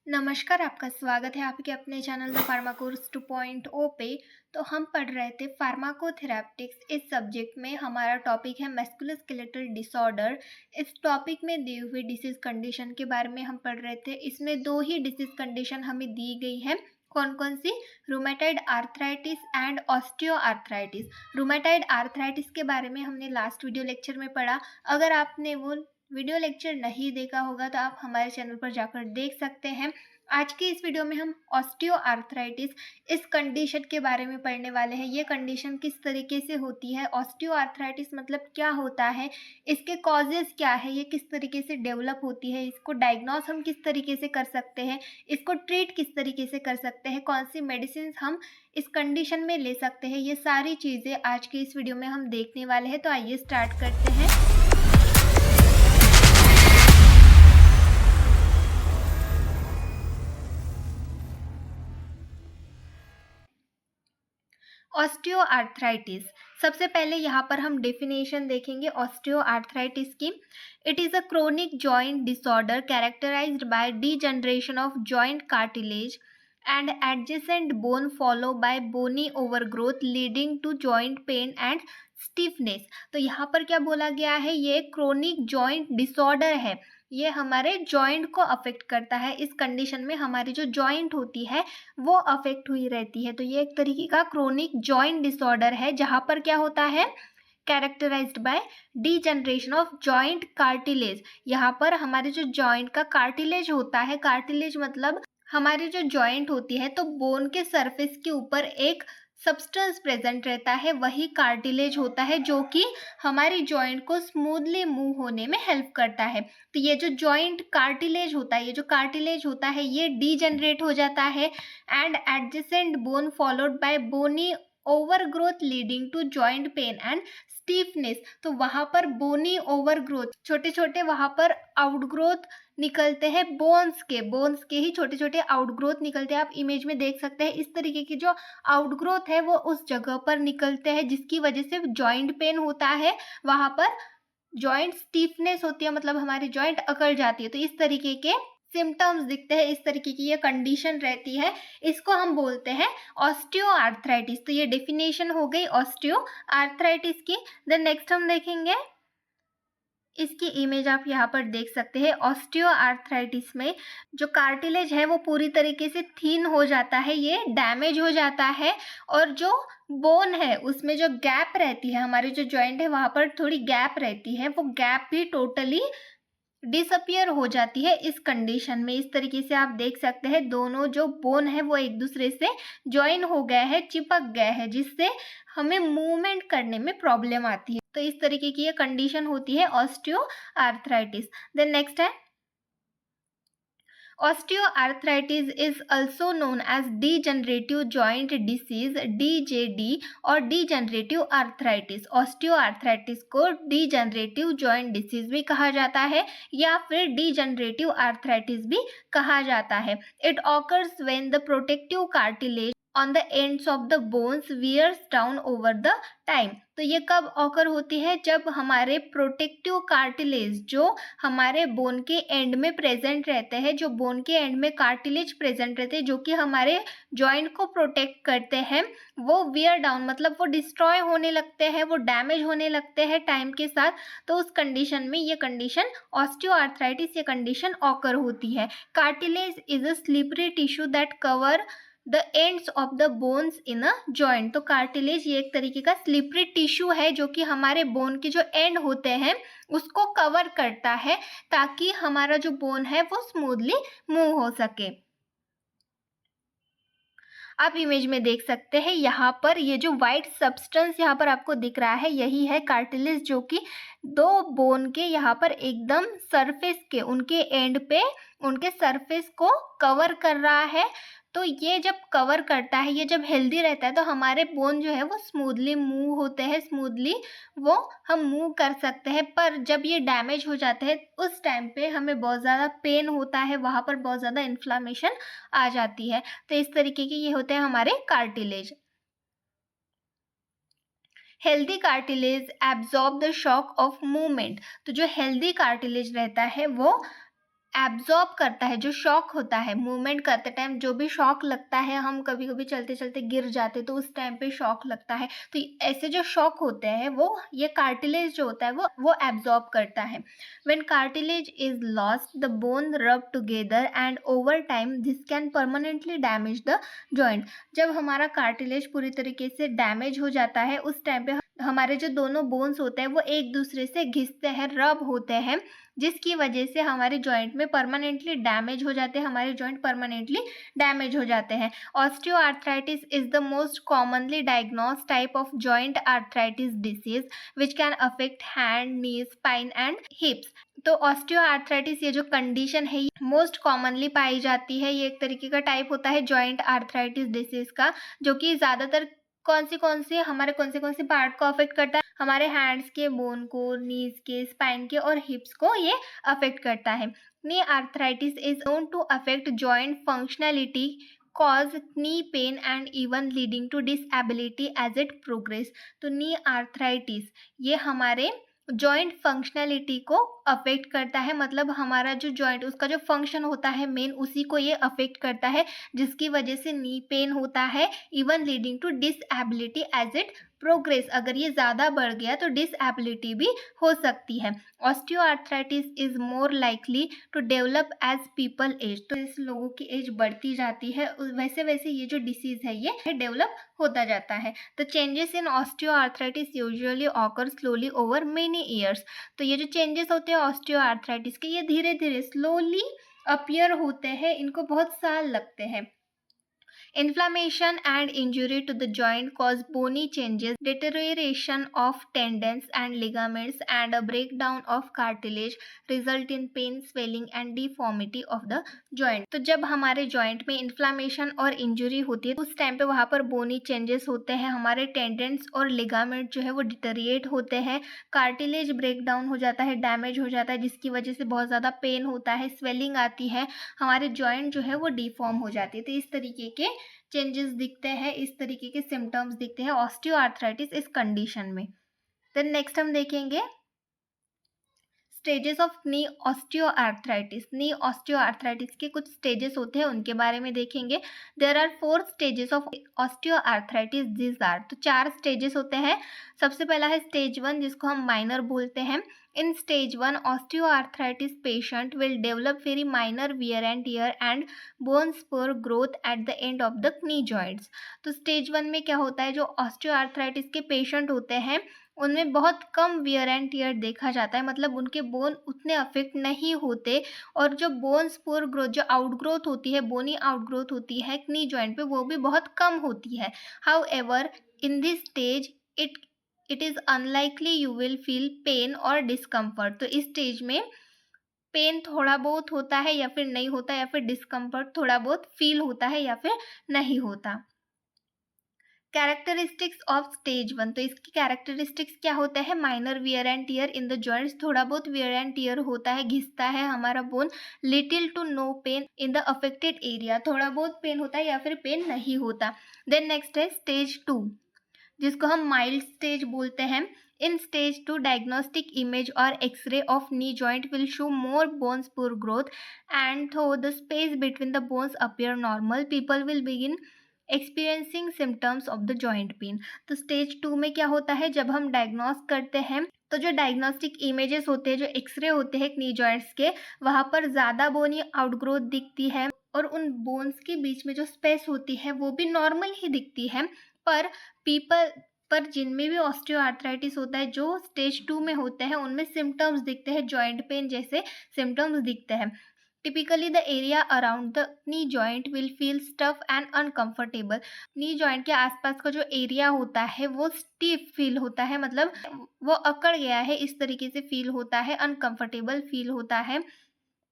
नमस्कार, आपका स्वागत है आपके अपने चैनल द फार्माकोर्स 2.0 पे। तो हम पढ़ रहे थे फार्माकोथेरेप्टिक्स। इस सब्जेक्ट में हमारा टॉपिक है मस्कुलोस्केलेटल डिसऑर्डर। इस टॉपिक में दी हुई डिसीज कंडीशन के बारे में हम पढ़ रहे थे। इसमें दो ही डिसीज कंडीशन हमें दी गई है। कौन कौन सी? Rheumatoid arthritis and osteo arthritis. Rheumatoid arthritis के बारे में हमने लास्ट वीडियो लेक्चर में पढ़ा। अगर आपने वो वीडियो लेक्चर नहीं देखा होगा तो आप हमारे चैनल पर जाकर देख सकते हैं। आज के इस वीडियो में हम ऑस्टियो आर्थराइटिस इस कंडीशन के बारे में पढ़ने वाले हैं। ये कंडीशन किस तरीके से होती है, ऑस्टियो आर्थराइटिस मतलब क्या होता है, इसके कॉजेज क्या है, ये किस तरीके से डेवलप होती है, इसको डायग्नोस हम किस तरीके से कर सकते हैं, इसको ट्रीट किस तरीके से कर सकते हैं, कौन सी मेडिसिन हम इस कंडीशन में ले सकते हैं, ये सारी चीज़ें आज के इस वीडियो में हम देखने वाले हैं। तो आइए स्टार्ट करते हैं। ऑस्टियो आर्थराइटिस, सबसे पहले यहाँ पर हम डेफिनेशन देखेंगे ऑस्टियो आर्थराइटिस की। It is a chronic joint disorder characterised by degeneration of joint cartilage and adjacent bone follow by bony overgrowth leading to joint pain and stiffness. तो यहाँ पर क्या बोला गया है, ये क्रोनिक जॉइंट डिसऑर्डर है, ये हमारे जॉइंट को अफेक्ट करता है। इस कंडीशन में हमारी जो जॉइंट होती है वो अफेक्ट हुई रहती है। तो ये एक तरीके का क्रोनिक जॉइंट डिसऑर्डर है जहाँ पर क्या होता है, characterised by degeneration of joint cartilage. यहाँ पर हमारे जो जॉइंट का कार्टिलेज होता है, कार्टिलेज मतलब हमारी जो जॉइंट होती है, तो बोन के सरफेस के ऊपर एक सब्सटेंस प्रेजेंट रहता है, वही कार्टिलेज होता है जो कि हमारी जॉइंट को स्मूथली मूव होने में हेल्प करता है। तो ये जो जॉइंट कार्टिलेज होता है, ये जो कार्टिलेज होता है, ये डीजनरेट हो जाता है and adjacent bone followed by bony overgrowth leading to joint pain and stiffness. तो वहां पर बोनी ओवरग्रोथ, छोटे छोटे वहां पर आउटग्रोथ निकलते हैं, बोन्स के ही छोटे छोटे आउटग्रोथ निकलते हैं। आप इमेज में देख सकते हैं इस तरीके की जो आउटग्रोथ है वो उस जगह पर निकलते हैं जिसकी वजह से जॉइंट पेन होता है, वहां पर जॉइंट स्टीफनेस होती है, मतलब हमारी जॉइंट अकड़ जाती है। तो इस तरीके के सिम्टम्स दिखते हैं, इस तरीके की ये कंडीशन रहती है, इसको हम बोलते हैं ऑस्टियो आर्थराइटिस। तो ये डेफिनेशन हो गई ऑस्टियो आर्थराइटिस की। देन नेक्स्ट हम देखेंगे, इसकी इमेज आप यहाँ पर देख सकते हैं। ऑस्टियो आर्थराइटिस में जो कार्टिलेज है वो पूरी तरीके से थीन हो जाता है, ये डैमेज हो जाता है, और जो बोन है उसमें जो गैप रहती है, हमारी जो जॉइंट है वहाँ पर थोड़ी गैप रहती है, वो गैप भी टोटली डिसअपियर हो जाती है इस कंडीशन में। इस तरीके से आप देख सकते हैं दोनों जो बोन है वो एक दूसरे से ज्वाइन हो गए हैं, चिपक गए हैं, जिससे हमें मूवमेंट करने में प्रॉब्लम आती है। तो इस तरीके की ये कंडीशन होती है ऑस्टियो आर्थराइटिस। देन नेक्स्ट है, Osteoarthritis is also known as degenerative joint disease DJD और degenerative arthritis। Osteoarthritis को degenerative joint disease भी कहा जाता है या फिर degenerative arthritis भी कहा जाता है। It occurs when the protective cartilage on the ends of the bones wears down over the time। तो ये कब ऑकर होती है, जब हमारे प्रोटेक्टिव कार्टिलेज जो हमारे बोन के एंड में प्रेजेंट रहते हैं, जो बोन के एंड में कार्टिलेज प्रेजेंट रहते हैं जो कि हमारे जॉइंट को प्रोटेक्ट करते हैं, वो वियर डाउन मतलब वो डिस्ट्रॉय होने लगते हैं, वो डैमेज होने लगते हैं टाइम के साथ। तो उस कंडीशन में ये कंडीशन ऑस्टियोआर्थराइटिस ये कंडीशन ऑकर होती है। Cartilage is a slippery tissue that cover the ends of the bones in a joint. तो कार्टिलेज ये एक तरीके का स्लिपरी टिश्यू है जो कि हमारे बोन के जो एंड होते हैं उसको कवर करता है ताकि हमारा जो बोन है वो स्मूथली मूव हो सके। आप इमेज में देख सकते हैं यहाँ पर ये जो व्हाइट सब्सटेंस यहाँ पर आपको दिख रहा है यही है कार्टिलेज, जो कि दो बोन के यहाँ पर एकदम सरफेस के उनके एंड पे उनके सरफेस को कवर कर रहा है। तो ये जब कवर करता है, ये जब हेल्दी रहता है तो हमारे बोन जो है वो स्मूथली मूव होते हैं, स्मूथली वो हम मूव कर सकते हैं। पर जब ये डैमेज हो जाते हैं उस टाइम पे हमें बहुत ज़्यादा पेन होता है, वहाँ पर बहुत ज़्यादा इन्फ्लामेशन आ जाती है। तो इस तरीके के ये होते हैं हमारे cartilage. Healthy cartilage absorb the shock of movement. तो जो हेल्दी कार्टिलेज रहता है वो एब्ज़ॉर्ब करता है, जो शॉक होता है मूवमेंट करते टाइम जो भी शॉक लगता है, हम कभी-कभी चलते-चलते गिर जाते तो उस टाइम पे शॉक लगता है। तो ऐसे जो शॉक होते हैं वो ये कार्टिलेज जो होता है वो एब्ज़ॉर्ब करता है। When cartilage is lost the bone rub together and over time this can permanently damage the joint. जब हमारा कार्टिलेज पूरी तरीके से डैमेज हो जाता है उस टाइम पे हमारे जो दोनों बोन्स होते हैं वो एक दूसरे से घिसते हैं, रब होते हैं, जिसकी वजह से हमारे जॉइंट में परमानेंटली डैमेज हो जाते हैं, हमारे जॉइंट परमानेंटली डैमेज हो जाते हैं। Osteoarthritis is the most commonly diagnosed type of joint arthritis disease which can affect hand, knees, spine and हिप्स। तो ऑस्टियोआर्थराइटिस ये जो कंडीशन है ये मोस्ट कॉमनली पाई जाती है। ये एक तरीके का टाइप होता है जॉइंट आर्थराइटिस डिसीज का, जो कि ज़्यादातर कौन से कौन से पार्ट को अफेक्ट करता है, हमारे हैंड्स के बोन को, नीज के, स्पाइन के और हिप्स को ये अफेक्ट करता है। Knee arthritis is known to affect joint functionality, cause knee pain and even leading to disability as it progress. तो नी आर्थराइटिस ये हमारे जॉइंट फंक्शनैलिटी को अफेक्ट करता है, मतलब हमारा जो जॉइंट उसका जो फंक्शन होता है मेन उसी को ये अफेक्ट करता है, जिसकी वजह से नी पेन होता है, even leading to disability as it progress. अगर ये ज़्यादा बढ़ गया तो डिसएबिलिटी भी हो सकती है। Osteoarthritis is more likely to develop as people age. तो इस लोगों की एज बढ़ती जाती है वैसे वैसे ये जो डिसीज है ये डेवलप होता जाता है। The changes in osteoarthritis usually occur slowly over many years. तो ये जो चेंजेस होते हैं ऑस्टियोआर्थराइटिस के ये धीरे धीरे स्लोली अपीयर होते हैं, इनको बहुत साल लगते हैं। Inflammation and injury to the joint cause bony changes, deterioration of tendons and ligaments, and a breakdown of cartilage, result in pain, swelling and deformity of the joint. तो जब हमारे joint में inflammation और injury होती है तो उस time पे वहाँ पर bony changes होते हैं, हमारे tendons और ligament जो है वो deteriorate होते हैं, cartilage breakdown हो जाता है, damage हो जाता है, जिसकी वजह से बहुत ज़्यादा पेन होता है, swelling आती है, हमारे जॉइंट जो है वो डिफॉर्म हो जाती है। तो इस तरीके के चेंजेस दिखते हैं, इस तरीके के सिम्टम्स दिखते हैं ऑस्टियोआर्थराइटिस इस कंडीशन में। देन नेक्स्ट हम देखेंगे stages of knee osteoarthritis. Knee osteoarthritis के कुछ स्टेजेस होते हैं उनके बारे में देखेंगे। There are 4 stages of osteoarthritis this are. तो 4 स्टेजेस होते हैं। सबसे पहला है स्टेज 1 जिसको हम माइनर बोलते हैं। In stage 1 osteoarthritis patient will develop very minor wear and tear and bone spore growth at the end of the knee joints. तो स्टेज 1 में क्या होता है, जो ऑस्टियोआर्थराइटिस के पेशेंट होते हैं उनमें बहुत कम वियर एंड टियर देखा जाता है, मतलब उनके बोन उतने अफेक्ट नहीं होते, और जो बोन स्पोर ग्रोथ जो आउटग्रोथ होती है, बोनी आउटग्रोथ होती है नी जॉइंट पे, वो भी बहुत कम होती है। How ever in this stage it is unlikely you will feel pain और डिस्कम्फर्ट। तो इस स्टेज में पेन थोड़ा बहुत होता है या फिर नहीं होता, या फिर डिस्कम्फर्ट थोड़ा बहुत फील होता है या फिर नहीं होता। Characteristics of stage 1। तो इसकी कैरेक्टरिस्टिक्स क्या होता है, minor wear and tear in the joints, थोड़ा बहुत वियर एंड टियर होता है, घिसता है हमारा bone, little to no pain in the affected area, थोड़ा बहुत पेन होता है या फिर पेन नहीं होता। देन नेक्स्ट है स्टेज 2 जिसको हम माइल्ड स्टेज बोलते हैं। इन स्टेज 2 डायग्नोस्टिक इमेज और x ray of knee joint will show more bone spur growth and though the space between the bones appear normal, people will begin experiencing symptoms of the joint pain. तो stage 2 में क्या होता है, जब हम diagnose करते हैं तो जो डायग्नोस्टिक इमेजेस होते हैं, जो एक्सरे होते हैं नी जॉइंट्स के, वहाँ पर ज़्यादा बोनी आउटग्रोथ दिखती है और उन बोन्स के बीच में जो स्पेस होती है वो भी नॉर्मल ही दिखती है। पर जिनमें भी ऑस्टियोआर्थराइटिस होता है जो स्टेज 2 में होते हैं उनमें सिम्टम्स दिखते हैं, जॉइंट पेन जैसे सिम्टम्स दिखते हैं। Typically the area around the knee joint will feel stuff and uncomfortable. Knee joint के आसपास का जो एरिया होता है वो स्टिफ फील होता है, मतलब वो अकड़ गया है इस तरीके से फील होता है, अनकंफर्टेबल फील होता है।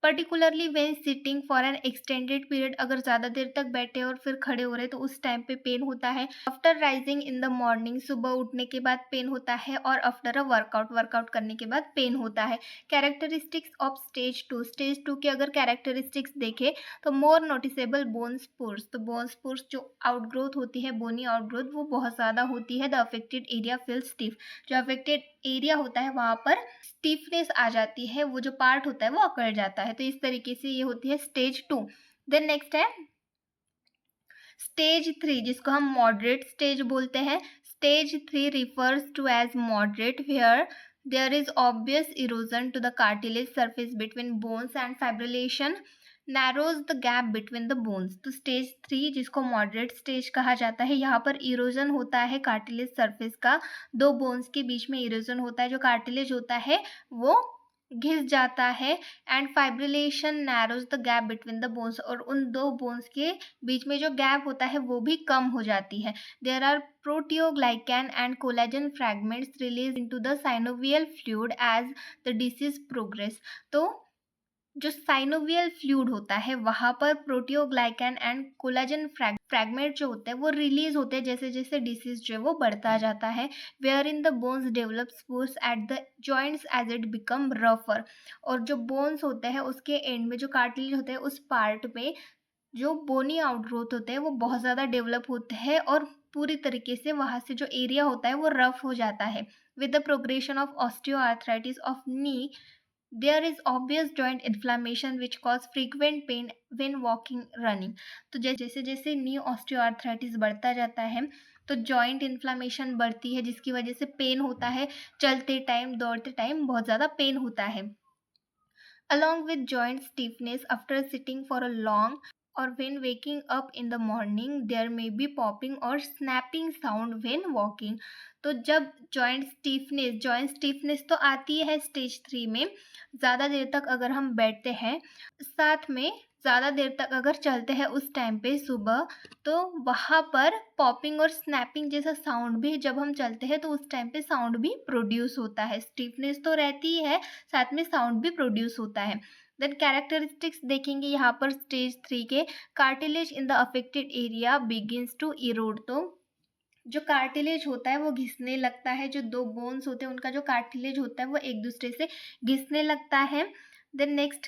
Particularly when sitting for an extended period, अगर ज़्यादा देर तक बैठे और फिर खड़े हो रहे तो उस टाइम पे पेन होता है। After rising in the morning, सुबह उठने के बाद पेन होता है, और आफ्टर अ वर्कआउट करने के बाद पेन होता है। Characteristics of stage 2। स्टेज 2 के अगर कैरेक्टरिस्टिक्स देखें तो मोर नोटिसेबल बोन स्पूर्स। तो बोन स्पूर्स जो आउटग्रोथ होती है, बोनी आउटग्रोथ, वो बहुत ज़्यादा होती है। The affected area feel stiff, जो अफेक्टेड एरिया होता है वहाँ पर स्टिफनेस आ जाती है, वो जो पार्ट होता है वो अकड़ जाता है। तो इस तरीके से ये होती है स्टेज 2। देन नेक्स्ट है स्टेज 3, जिसको हम मॉडरेट स्टेज बोलते हैं। Stage 3 refers to as moderate, where there is obvious erosion to the cartilage surface between bones and fibrillation narrows the gap between the bones। तो स्टेज 3 जिसको moderate stage कहा जाता है, यहाँ पर इरोजन होता है कार्टिलेज सरफेस का, दो बोन्स के बीच में इरोजन होता है, जो कार्टिलेज होता है वो घिस जाता है and fibrillation narrows the gap between the bones, और उन दो बोन्स के बीच में जो गैप होता है वो भी कम हो जाती है। There are proteoglycan and collagen fragments release into the synovial fluid as the disease progress. तो जो साइनोवियल फ्लूइड होता है वहाँ पर प्रोटियोग्लाइकैन एंड कोलाजन फ्रैगमेंट जो होते हैं वो रिलीज होते हैं जैसे जैसे डिसीज जो है वो बढ़ता जाता है। Where in the bones develop spurs at the joints as it become रफर, और जो बोन्स होते हैं उसके एंड में जो कार्टिलेज होते हैं उस पार्ट में जो बोनी आउटग्रोथ होते हैं वो बहुत ज़्यादा डेवलप होते हैं और पूरी तरीके से वहाँ से जो एरिया होता है वो रफ हो जाता है। With the progression of osteoarthritis of knee there is obvious joint inflammation which cause frequent pain when walking running। तो जैसे जैसे नी ऑस्टियोआर्थराइटिस बढ़ता जाता है तो जॉइंट इन्फ्लामेशन बढ़ती है जिसकी वजह से पेन होता है, चलते टाइम दौड़ते टाइम बहुत ज़्यादा पेन होता है। Along with joint stiffness after sitting for a long or when waking up in the morning, there may be popping or snapping sound when walking। तो जब जॉइंट स्टिफनेस तो आती है स्टेज 3 में, ज़्यादा देर तक अगर हम बैठते हैं, साथ में ज़्यादा देर तक अगर चलते हैं उस टाइम पे सुबह, तो वहाँ पर पॉपिंग और स्नैपिंग जैसा साउंड भी जब हम चलते हैं तो उस टाइम पे साउंड भी प्रोड्यूस होता है। स्टिफनेस तो रहती ही है, साथ में साउंड भी प्रोड्यूस होता है। देन कैरेक्टरिस्टिक्स देखेंगे यहाँ पर स्टेज 3 के, cartilage in the affected area begins to erode. तो जो कार्टिलेज होता है वो घिसने लगता है, जो दो बोन्स होते हैं उनका जो कार्टिलेज होता है वो एक दूसरे से घिसने लगता है। देन नेक्स्ट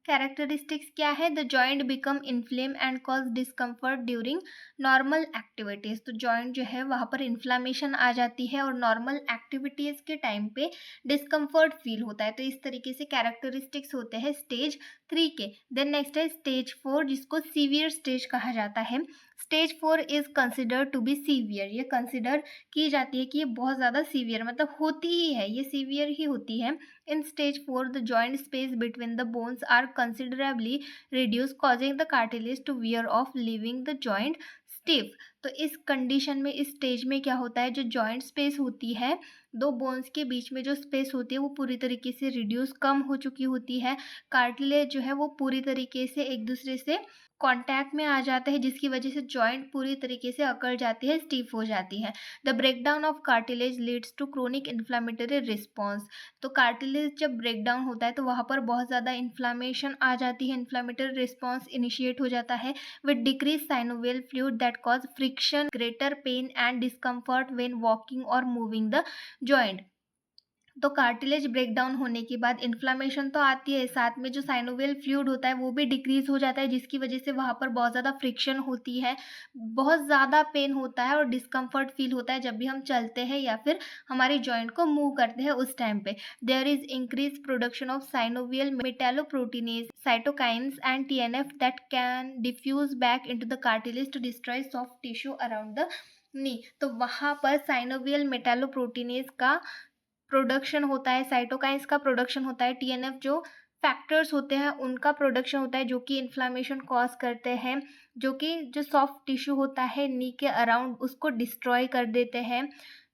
कैरेक्टरिस्टिक्स क्या है, the joint become inflame and cause discomfort during normal activities. तो जॉइंट जो है वहाँ पर इन्फ्लामेशन आ जाती है और नॉर्मल एक्टिविटीज़ के टाइम पे डिस्कम्फर्ट फील होता है। तो इस तरीके से कैरेक्टरिस्टिक्स होते हैं स्टेज 3 के। देन नेक्स्ट है स्टेज 4 जिसको सीवियर स्टेज कहा जाता है। Stage 4 is considered to be severe, ये कंसिडर की जाती है कि ये बहुत ज़्यादा सीवियर मतलब होती ही है, ये सीवियर ही होती है। In stage 4, the joint space between the bones are considerably reduced, causing the cartilage to wear off, leaving the joint stiff। तो इस कंडीशन में इस स्टेज में क्या होता है, जो जॉइंट स्पेस होती है, दो बोन्स के बीच में जो स्पेस होती है वो पूरी तरीके से रिड्यूस कम हो चुकी होती है। कार्टिलेज जो है वो पूरी तरीके से एक दूसरे से कांटेक्ट में आ जाता है जिसकी वजह से जॉइंट पूरी तरीके से अकड़ जाती है, स्टिफ हो जाती है। The breakdown of cartilage leads to chronic inflammatory response. तो कार्टिलेज जब ब्रेकडाउन होता है तो वहाँ पर बहुत ज़्यादा इन्फ्लामेशन आ जाती है, इन्फ्लामेटरी रिस्पॉन्स इनिशिएट हो जाता है with decrease synovial fluid that cause friction, greater pain and discomfort when walking और मूविंग द जॉइंट। तो कार्टिलेज ब्रेकडाउन होने के बाद इन्फ्लामेशन तो आती है, साथ में जो साइनोवियल फ्लूइड होता है वो भी डिक्रीज हो जाता है जिसकी वजह से वहाँ पर बहुत ज़्यादा फ्रिक्शन होती है, बहुत ज़्यादा पेन होता है और डिस्कम्फर्ट फील होता है जब भी हम चलते हैं या फिर हमारे जॉइंट को मूव करते हैं उस टाइम पे। There is increase production of synovial metalloproteinase, cytokines and TNF that can diffuse back into the cartilage to destroy soft tissue around the knee. तो वहाँ पर साइनोवियल मेटालोप्रोटीनेज का प्रोडक्शन होता है, साइटोकाइन्स का प्रोडक्शन होता है, टीएनएफ जो फैक्टर्स होते हैं उनका प्रोडक्शन होता है जो कि इन्फ्लामेशन कॉज करते हैं, जो कि जो सॉफ्ट टिश्यू होता है नी के अराउंड उसको डिस्ट्रॉय कर देते हैं।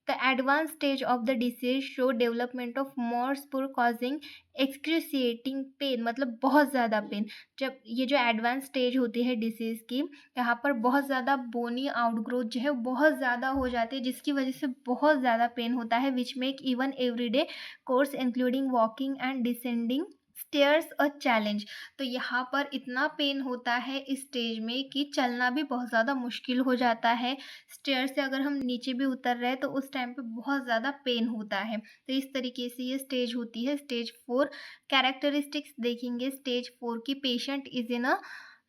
The advance stage of the disease show development of more spur causing excruciating pain, मतलब बहुत ज़्यादा पेन। जब ये जो एडवांस स्टेज होती है डिसीज़ की, यहाँ पर बहुत ज़्यादा बोनी आउटग्रोथ जो है बहुत ज़्यादा हो जाती है जिसकी वजह से बहुत ज़्यादा पेन होता है which make even everyday course including walking and descending stairs a challenge. तो यहाँ पर इतना पेन होता है इस स्टेज में कि चलना भी बहुत ज़्यादा मुश्किल हो जाता है। स्टेयर से अगर हम नीचे भी उतर रहे हैं तो उस टाइम पे बहुत ज़्यादा पेन होता है। तो इस तरीके से ये स्टेज होती है स्टेज 4। कैरेक्टरिस्टिक्स देखेंगे स्टेज 4 की, patient is in a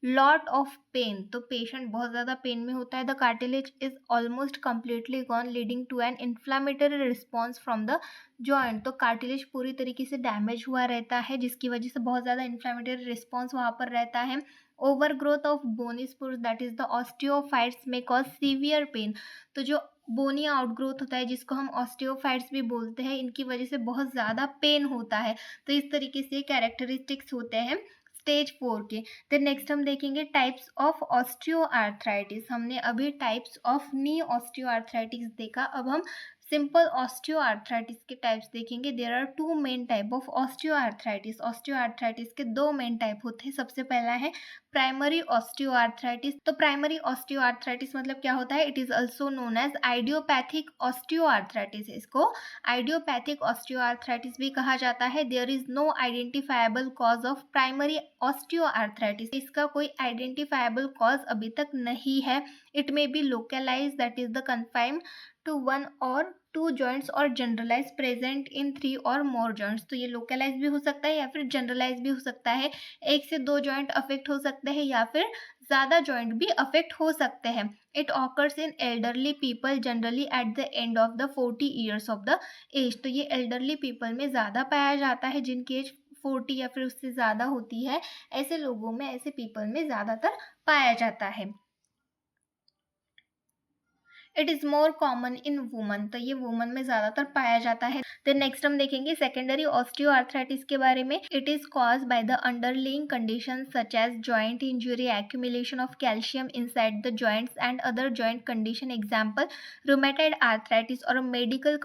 lot of pain, तो पेशेंट बहुत ज़्यादा पेन में होता है। The cartilage is almost completely gone leading to an inflammatory response from the joint, तो कार्टिलेज पूरी तरीके से डैमेज हुआ रहता है जिसकी वजह से बहुत ज़्यादा इन्फ्लामेटरी रिस्पॉन्स वहाँ पर रहता है। Over growth of bony spurs that is the osteophytes may cause severe pain, तो जो बोनी आउटग्रोथ होता है जिसको हम ऑस्टियोफाइट्स भी बोलते हैं, इनकी वजह से बहुत ज़्यादा पेन होता है। तो इस तरीके से कैरेक्टरिस्टिक्स होते हैं स्टेज 4 के। देन नेक्स्ट हम देखेंगे टाइप्स ऑफ ऑस्टियोआर्थराइटिस। हमने अभी टाइप्स ऑफ नी ऑस्टियोआर्थराइटिस देखा, अब हम सिंपल ऑस्टियोआर्थराइटिस के टाइप्स देखेंगे। There are two main type of osteoarthritis. Osteoarthritis के दो मेन टाइप होते हैं। सबसे पहला है प्राइमरी ऑस्टियोआर्थराइटिस। तो प्राइमरी ऑस्टियोआर्थराइटिस मतलब क्या होता है? It is also known as idiopathic osteoarthritis. इसको आइडियोपैथिक ऑस्टियोआर्थराइटिस भी कहा जाता है। There is no identifiable cause of primary osteoarthritis. इसका कोई आइडेंटिफाइबल कॉज अभी तक नहीं है। It may be localize that is the confined to one और टू जॉइंट्स और जनरलाइज प्रेजेंट इन 3 और मोर जॉइंट्स। तो ये लोकलाइज भी हो सकता है या फिर जनरलाइज भी हो सकता है। 1 से 2 जॉइंट अफेक्ट हो सकते हैं या फिर ज़्यादा जॉइंट भी अफेक्ट हो सकते हैं। It occurs in elderly people generally at the end of the 40 years of the age. तो ये एल्डरली पीपल में ज़्यादा पाया जाता है, जिनकी एज 40 या फिर उससे ज़्यादा होती है। ऐसे लोगों में, ऐसे पीपल में ज़्यादातर पाया जाता है। It is more common in woman, तो ये वुमन में ज़्यादातर पाया जाता है। देन नेक्स्ट हम देखेंगे सेकेंडरी ऑस्टियोआर्थराइटिस के बारे में। It is cause by the underlying condition such as joint injury, accumulation of calcium inside the joints and other joint condition, example rheumatoid arthritis और medical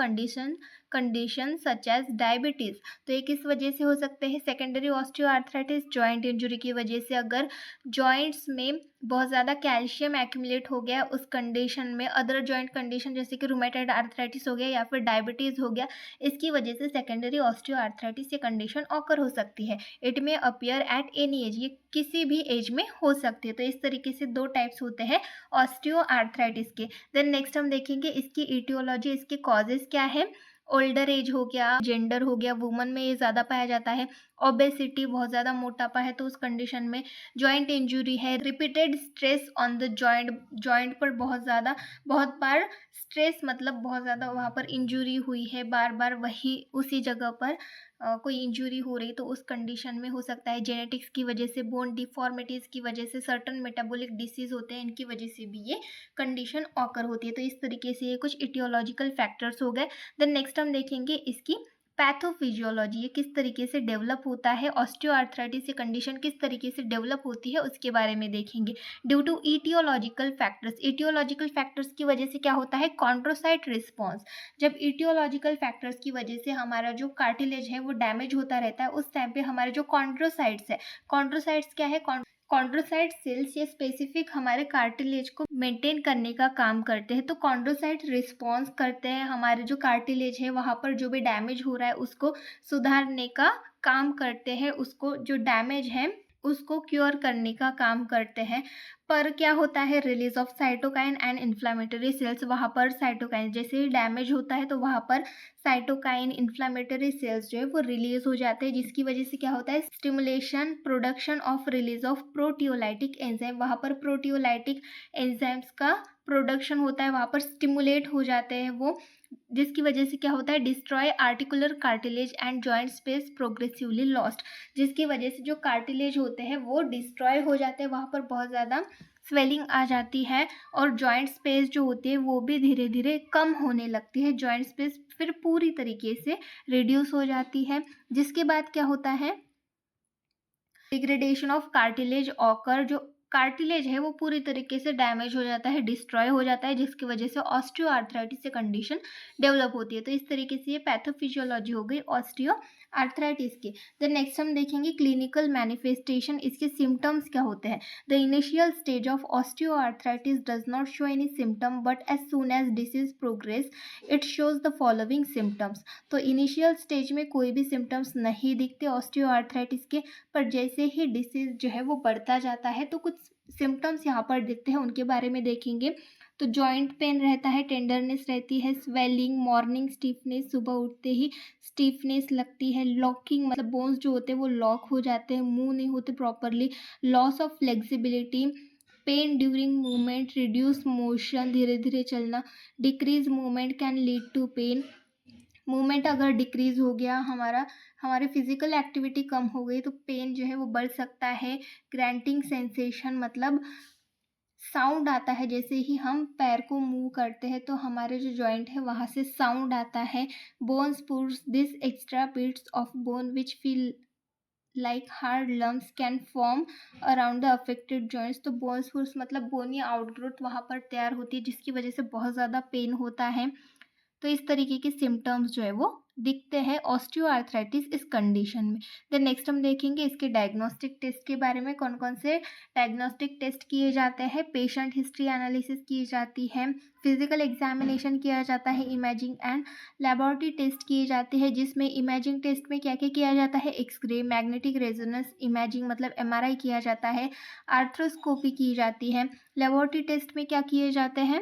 condition such as diabetes. तो ये किस वजह से हो सकते हैं? सेकेंडरी ऑस्टियोआर्थराइटिस जॉइंट इंजुरी की वजह से। अगर जॉइंट्स में बहुत ज़्यादा कैल्शियम एक्यूमुलेट हो गया उस कंडीशन में, अदर जॉइंट कंडीशन जैसे कि रूमेटॉइड आर्थराइटिस हो गया या फिर डायबिटीज़ हो गया, इसकी वजह से सेकेंडरी ऑस्टियोआर्थराइटिस ये कंडीशन ऑकर हो सकती है। इट में अपियर एट एनी एज, ये किसी भी एज में हो सकती है। तो इस तरीके से दो टाइप्स होते हैं ऑस्टियोआर्थराइटिस के। देन नेक्स्ट हम देखेंगे इसकी इटियोलॉजी, इसके कॉजेज क्या है। ओल्डर एज हो गया, जेंडर हो गया, वुमन में ये ज़्यादा पाया जाता है। ओबेसिटी, बहुत ज़्यादा मोटापा है तो उस कंडीशन में। जॉइंट इंजुरी है, repeated stress on the joint पर बहुत बार स्ट्रेस, मतलब बहुत ज़्यादा वहाँ पर इंजुरी हुई है, बार बार वही उसी जगह पर कोई इंजुरी हो रही, तो उस कंडीशन में हो सकता है। जेनेटिक्स की वजह से, बोन डिफॉर्मिटीज़ की वजह से, सर्टन मेटाबॉलिक डिसीज़ होते हैं, इनकी वजह से भी ये कंडीशन ऑकर होती है। तो इस तरीके से ये कुछ इटियोलॉजिकल फैक्टर्स हो गए। देन नेक्स्ट हम देखेंगे इसकी पैथोफिजियोलॉजी, ये किस तरीके से डेवलप होता है। ऑस्टियोआर्थराइटिस ये कंडीशन किस तरीके से डेवलप होती है उसके बारे में देखेंगे। Due to etiological factors, etiological factors की वजह से क्या होता है? Chondrocyte response. जब ईटियोलॉजिकल फैक्टर्स की वजह से हमारा जो कार्टिलेज है वो डैमेज होता रहता है, उस टाइम पे हमारे जो कॉन्ड्रोसाइट्स है, कॉन्ड्रोसाइट्स क्या है? कॉन्ड्रोसाइट सेल्स ये स्पेसिफिक हमारे कार्टिलेज को मेंटेन करने का काम करते हैं। तो कॉन्ड्रोसाइट रिस्पॉन्स करते हैं, हमारे जो कार्टिलेज है वहाँ पर जो भी डैमेज हो रहा है उसको सुधारने का काम करते हैं, उसको जो डैमेज है उसको क्योर करने का काम करते हैं। पर क्या होता है? Release of cytokine and inflammatory sales. वहाँ पर साइटोकाइन जैसे ही डैमेज होता है तो वहाँ पर साइटोकाइन, इन्फ्लामेटरी सेल्स जो है वो रिलीज हो जाते हैं, जिसकी वजह से क्या होता है? Stimulation, production of release of proteolytic enzyme. वहाँ पर प्रोटियोलाइटिक एंजाइम्स का प्रोडक्शन होता है, वहाँ पर स्टिमुलेट हो जाते हैं वो, जिसकी वजह से क्या होता है? Destroy articular cartilage and joint space progressively lost. जिसकी वजह से जो कार्टिलेज होते हैं वो डिस्ट्रॉय हो जाते हैं, वहाँ पर बहुत ज़्यादा स्वेलिंग आ जाती है और जॉइंट स्पेस जो होती है वो भी धीरे धीरे कम होने लगती है। जॉइंट स्पेस फिर पूरी तरीके से रिड्यूस हो जाती है, जिसके बाद क्या होता है? Degradation of cartilage occur. जो कार्टिलेज है वो पूरी तरीके से डैमेज हो जाता है, डिस्ट्रॉय हो जाता है, जिसकी वजह से ऑस्टियोआर्थराइटिस से कंडीशन डेवलप होती है। तो इस तरीके से ये पैथोफिजियोलॉजी हो गई ऑस्टियोआर्थराइटिस की। देन नेक्स्ट हम देखेंगे क्लिनिकल मैनिफेस्टेशन, इसके सिम्टम्स क्या होते हैं। The initial stage of osteoarthritis does not show any symptom but as soon as disease progress it shows the following symptoms. तो इनिशियल स्टेज में कोई भी सिम्टम्स नहीं दिखते ऑस्टियोआर्थराइटिस के, पर जैसे ही डिसीज जो है वो बढ़ता जाता है तो कुछ सिम्टम्स यहाँ पर दिखते हैं उनके बारे में देखेंगे। तो जॉइंट पेन रहता है, टेंडरनेस रहती है, स्वेलिंग, मॉर्निंग स्टिफनेस, सुबह उठते ही स्टिफनेस लगती है, लॉकिंग मतलब बोन्स जो होते हैं वो लॉक हो जाते हैं, मूव नहीं होते properly, loss of flexibility, pain during movement, reduce motion, धीरे धीरे चलना, decrease movement can lead to pain. Movement अगर डिक्रीज हो गया हमारे फिजिकल एक्टिविटी कम हो गई तो पेन जो है वो बढ़ सकता है। ग्रैंटिंग सेंसेशन मतलब साउंड आता है, जैसे ही हम पैर को मूव करते हैं तो हमारे जो जॉइंट है वहाँ से साउंड आता है। Bone spurs this extra bits of bone which feel like hard lumps can form around the affected joints. तो बोन्स पुल्स मतलब बोन या आउटग्रोथ वहाँ पर तैयार होती है जिसकी वजह से बहुत ज़्यादा पेन होता है। तो इस तरीके के सिम्टम्स जो है वो दिखते हैं ऑस्टियोआर्थराइटिस इस कंडीशन में। देन नेक्स्ट हम देखेंगे इसके डायग्नोस्टिक टेस्ट के बारे में, कौन कौन से डायग्नोस्टिक टेस्ट किए जाते हैं। पेशेंट हिस्ट्री एनालिसिस की जाती है, फिजिकल एग्जामिनेशन किया जाता है, इमेजिंग एंड लेबोरेटरी टेस्ट किए जाते हैं जिसमें इमेजिंग टेस्ट में क्या क्या किया जाता है, एक्सरे, मैग्नेटिक रेजोनेंस इमेजिंग मतलब एमआरआई किया जाता है, आर्थ्रोस्कोपी की जाती है। लेबोरेटरी टेस्ट में क्या किए जाते हैं,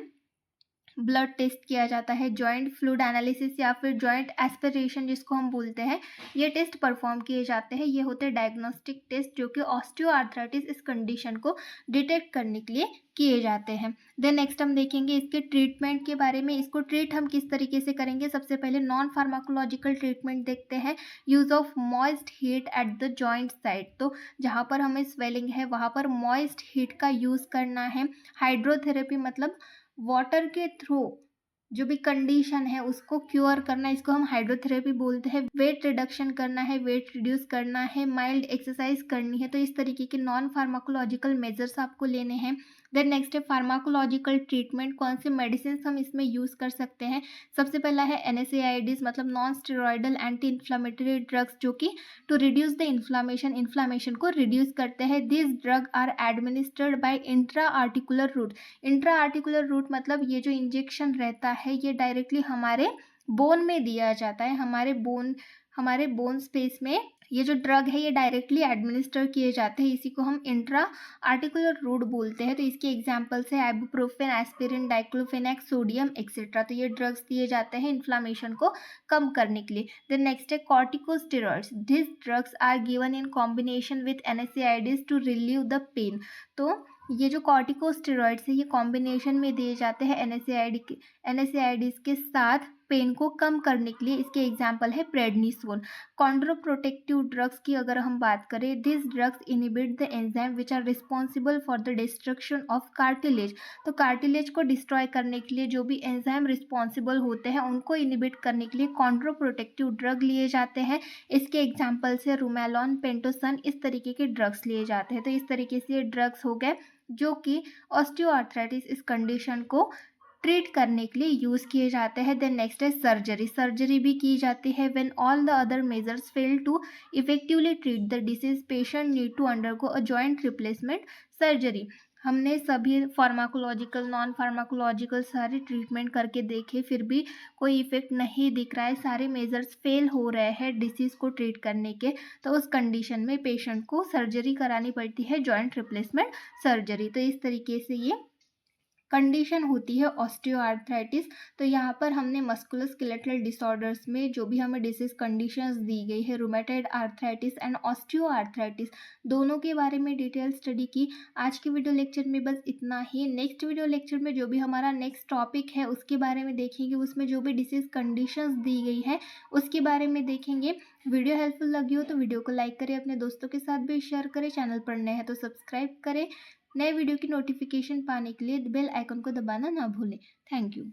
ब्लड टेस्ट किया जाता है, जॉइंट फ्लूइड एनालिसिस या फिर जॉइंट एस्पिरेशन जिसको हम बोलते हैं, ये टेस्ट परफॉर्म किए जाते हैं। ये होते हैं डायग्नोस्टिक टेस्ट जो कि ऑस्टियोआर्थराइटिस इस कंडीशन को डिटेक्ट करने के लिए किए जाते हैं। देन नेक्स्ट हम देखेंगे इसके ट्रीटमेंट के बारे में। इसको ट्रीट हम किस तरीके से करेंगे, सबसे पहले नॉन फार्माकोलॉजिकल ट्रीटमेंट देखते हैं। Use of moist heat at the joint side, तो जहाँ पर हमें स्वेलिंग है वहाँ पर मॉइस्ट हीट का यूज़ करना है। हाइड्रोथेरेपी मतलब वाटर के थ्रू जो भी कंडीशन है उसको क्योर करना, इसको हम हाइड्रोथेरेपी बोलते हैं। वेट रिडक्शन करना है, वेट रिड्यूस करना है, माइल्ड एक्सरसाइज करनी है। तो इस तरीके के नॉन फार्माकोलॉजिकल मेजर्स आपको लेने हैं। देन नेक्स्ट है फार्माकोलॉजिकल ट्रीटमेंट, कौन से मेडिसिन हम इसमें यूज़ कर सकते हैं। सबसे पहला है NSAIDs मतलब non steroidal anti inflammatory drugs जो कि टू रिड्यूस द इन्फ्लामेशन को रिड्यूस करते हैं। This drug are administered by intra articular route. Intra articular route मतलब ये जो इंजेक्शन रहता है ये डायरेक्टली हमारे बोन में दिया जाता है, हमारे बोन स्पेस में ये जो ड्रग है ये डायरेक्टली एडमिनिस्टर किए जाते हैं, इसी को हम इंट्रा आर्टिकुलर रूट बोलते हैं। तो इसके एग्जांपल्स है ibuprofen, aspirin, diclofenac, sodium etcetera. तो ये ड्रग्स दिए जाते हैं इन्फ्लामेशन को कम करने के लिए। देन नेक्स्ट है corticosteroids, this drugs are given in combination with NSAIDs to relieve the pain. तो ये जो कॉर्टिकोस्टेरॉइड्स है ये कॉम्बिनेशन में दिए जाते हैं NSAIDs के साथ पेन को कम करने के लिए। इसके एग्जाम्पल है प्रेडनिसोन। कॉन्ड्रोप्रोटेक्टिव ड्रग्स की अगर हम बात करें, this drugs inhibit the enzyme which are responsible for the destruction of cartilage. तो कार्टिलेज को डिस्ट्रॉय करने के लिए जो भी एंजाइम रिस्पॉन्सिबल होते हैं उनको इनिबिट करने के लिए कॉन्ड्रोप्रोटेक्टिव ड्रग लिए जाते हैं। इसके एग्जाम्पल से रुमेलॉन, पेंटोसन, इस तरीके के ड्रग्स लिए जाते हैं। तो इस तरीके से ये ड्रग्स हो गए जो कि ऑस्टियोआर्थराइटिस इस कंडीशन को ट्रीट करने के लिए यूज़ किए जाते हैं। देन नेक्स्ट है सर्जरी। सर्जरी भी की जाती है when all the other measures fail to effectively treat the disease, patient need to undergo a joint replacement surgery. हमने सभी फार्माकोलॉजिकल, नॉन फार्माकोलॉजिकल सारे ट्रीटमेंट करके देखे, फिर भी कोई इफेक्ट नहीं दिख रहा है, सारे मेजर्स फेल हो रहे हैं डिसीज़ को ट्रीट करने के, तो उस कंडीशन में पेशेंट को सर्जरी करानी पड़ती है, जॉइंट रिप्लेसमेंट सर्जरी। तो इस तरीके से ये कंडीशन होती है ऑस्टियोआर्थराइटिस। तो यहाँ पर हमने मस्कुलोस्केलेटल डिसऑर्डर्स में जो भी हमें डिसीज कंडीशंस दी गई है, रूमेटॉइड आर्थराइटिस एंड ऑस्टियोआर्थराइटिस, दोनों के बारे में डिटेल स्टडी की। आज के वीडियो लेक्चर में बस इतना ही। नेक्स्ट वीडियो लेक्चर में जो भी हमारा नेक्स्ट टॉपिक है उसके बारे में देखेंगे, उसमें जो भी डिसीज कंडीशंस दी गई है उसके बारे में देखेंगे। वीडियो हेल्पफुल लगी हो तो वीडियो को लाइक करें, अपने दोस्तों के साथ भी शेयर करें, चैनल पर नए हैं तो सब्सक्राइब करें। नए वीडियो की नोटिफिकेशन पाने के लिए बेल आइकन को दबाना ना भूलें। Thank you.